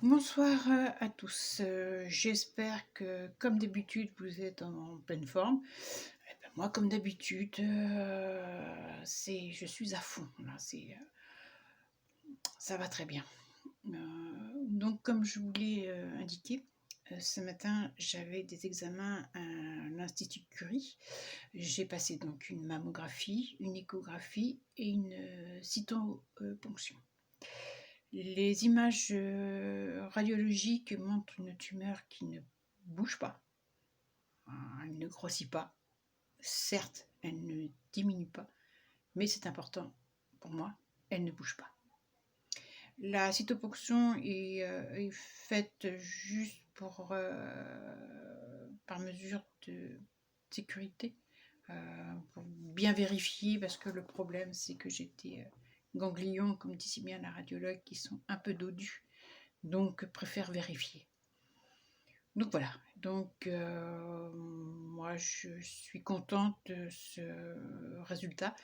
Bonsoir à tous. J'espère que, comme d'habitude, vous êtes en pleine forme. Eh ben, moi, comme d'habitude, je suis à fond. Là, ça va très bien. Donc, comme je vous l'ai indiqué, ce matin, j'avais des examens à l'Institut Curie. J'ai passé donc une mammographie, une échographie et une cytoponction. Les images radiologiques montrent une tumeur qui ne bouge pas, elle ne grossit pas. Certes, elle ne diminue pas, mais c'est important pour moi, elle ne bouge pas. La cytoponction est faite juste par mesure de sécurité, pour bien vérifier, parce que le problème, c'est que j'étais ganglions, comme dit si bien la radiologue, qui sont un peu dodus, donc préfère vérifier. Donc voilà, moi je suis contente de ce résultat,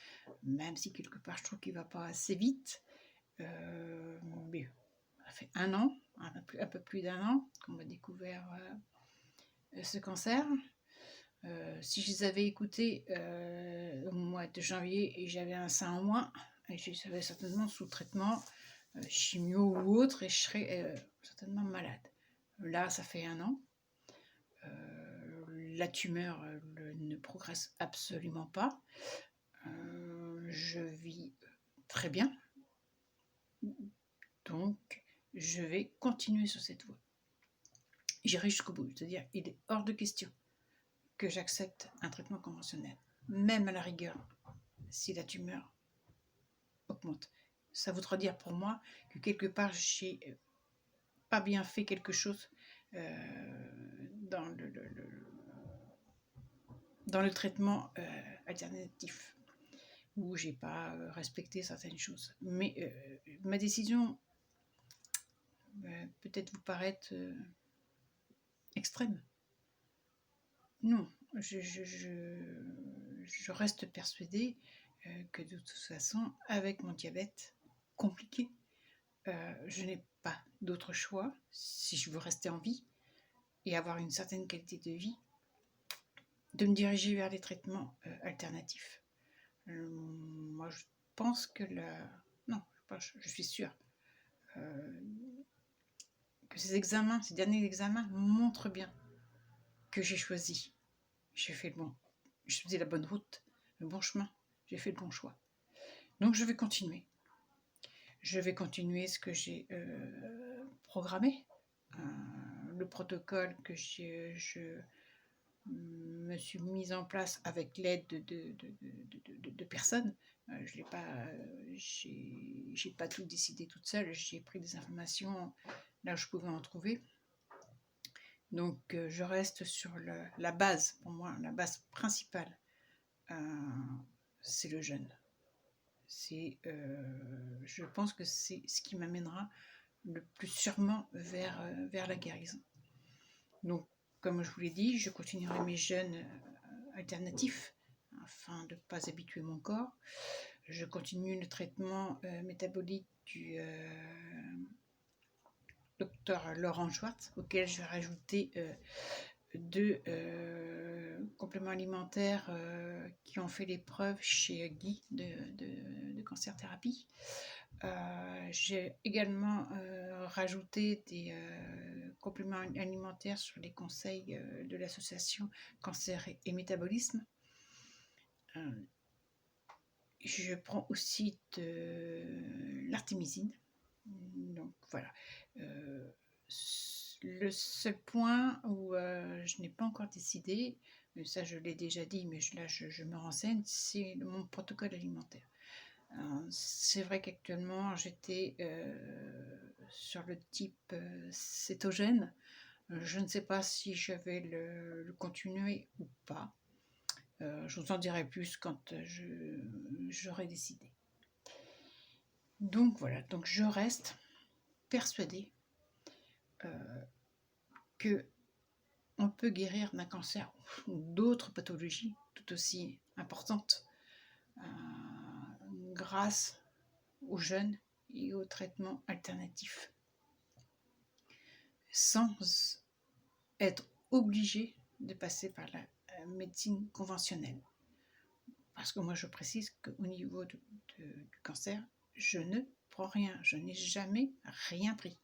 même si quelque part je trouve qu'il ne va pas assez vite. Mais ça fait un an, un peu plus d'un an qu'on m'a découvert ce cancer. Si je les avais écoutés au mois de janvier et j'avais un sein en moins, et je serais certainement sous traitement, chimio ou autre, et je serais certainement malade. Là, ça fait un an. La tumeur ne progresse absolument pas. Je vis très bien. Donc, je vais continuer sur cette voie. J'irai jusqu'au bout. C'est-à-dire, il est hors de question que j'accepte un traitement conventionnel, même à la rigueur, si la tumeur augmente. Ça voudra dire pour moi que quelque part, j'ai pas bien fait quelque chose dans le traitement alternatif, où j'ai pas respecté certaines choses. Mais ma décision peut-être vous paraître extrême. Non, je reste persuadée que de toute façon, avec mon diabète compliqué, je n'ai pas d'autre choix, si je veux rester en vie et avoir une certaine qualité de vie, de me diriger vers les traitements alternatifs. Moi, je pense que non, je suis sûre que ces derniers examens montrent bien que j'ai choisi. J'ai fait je faisais la bonne route, le bon chemin, j'ai fait le bon choix. Donc je vais continuer. Je vais continuer ce que j'ai programmé, le protocole que je me suis mise en place avec l'aide de personnes. Je n'ai pas, j'ai pas tout décidé toute seule. J'ai pris des informations là où je pouvais en trouver. Donc je reste sur la base. Pour moi, la base principale, c'est le jeûne. Je pense que c'est ce qui m'amènera le plus sûrement vers la guérison. Donc, comme je vous l'ai dit, je continuerai mes jeûnes alternatifs afin de ne pas habituer mon corps. Je continue le traitement métabolique du docteur Laurent Schwartz, auquel je vais rajouter 2 compléments alimentaires qui ont fait les preuves chez Guy de Cancer Thérapie. J'ai également rajouté des compléments alimentaires sur les conseils de l'association Cancer et Métabolisme. Je prends aussi de l'artémisine. Donc voilà. Le seul point où je n'ai pas encore décidé, mais ça je l'ai déjà dit, mais là je me renseigne, c'est mon protocole alimentaire. C'est vrai qu'actuellement j'étais sur le type cétogène. Je ne sais pas si je vais le continuer ou pas. Je vous en dirai plus quand j'aurai décidé. Donc voilà, donc je reste persuadée que on peut guérir d'un cancer ou d'autres pathologies tout aussi importantes grâce aux jeûnes et aux traitements alternatifs. sans être obligé de passer par la médecine conventionnelle. Parce que moi, je précise qu'au niveau du cancer, je ne prends rien. Je n'ai jamais rien pris.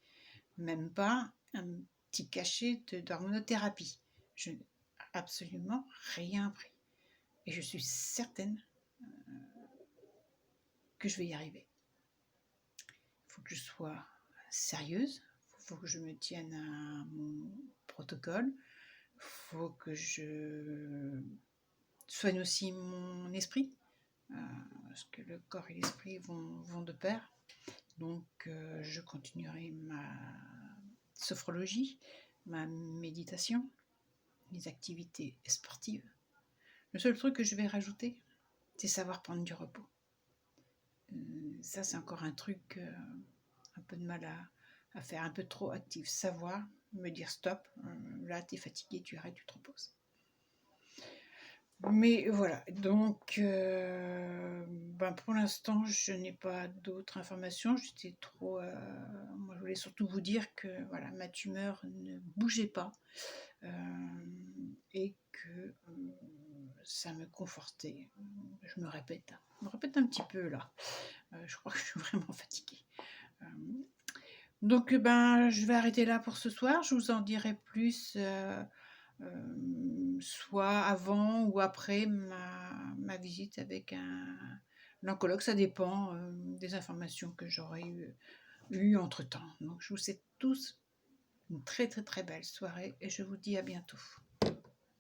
Même pas un petit cachet d'hormonothérapie. Je n'ai absolument rien pris. Et je suis certaine que je vais y arriver. Il faut que je sois sérieuse. Il faut que je me tienne à mon protocole. Il faut que je soigne aussi mon esprit. Parce que le corps et l'esprit vont de pair. Donc, je continuerai ma sophrologie, ma méditation, les activités sportives. Le seul truc que je vais rajouter, c'est savoir prendre du repos. Ça, c'est encore un truc, un peu de mal à faire, un peu trop actif. Savoir me dire stop, là, tu es fatigué, tu arrêtes, tu te reposes. Mais voilà, donc pour l'instant, je n'ai pas d'autres informations. J'étais trop. Moi, je voulais surtout vous dire que voilà, ma tumeur ne bougeait pas et que ça me confortait. Je me répète un petit peu là. Je crois que je suis vraiment fatiguée. Donc, je vais arrêter là pour ce soir. Je vous en dirai plus. Soit avant ou après ma visite avec l'oncologue, ça dépend des informations que j'aurai eues entre-temps. Donc je vous souhaite tous une très très très belle soirée et je vous dis à bientôt.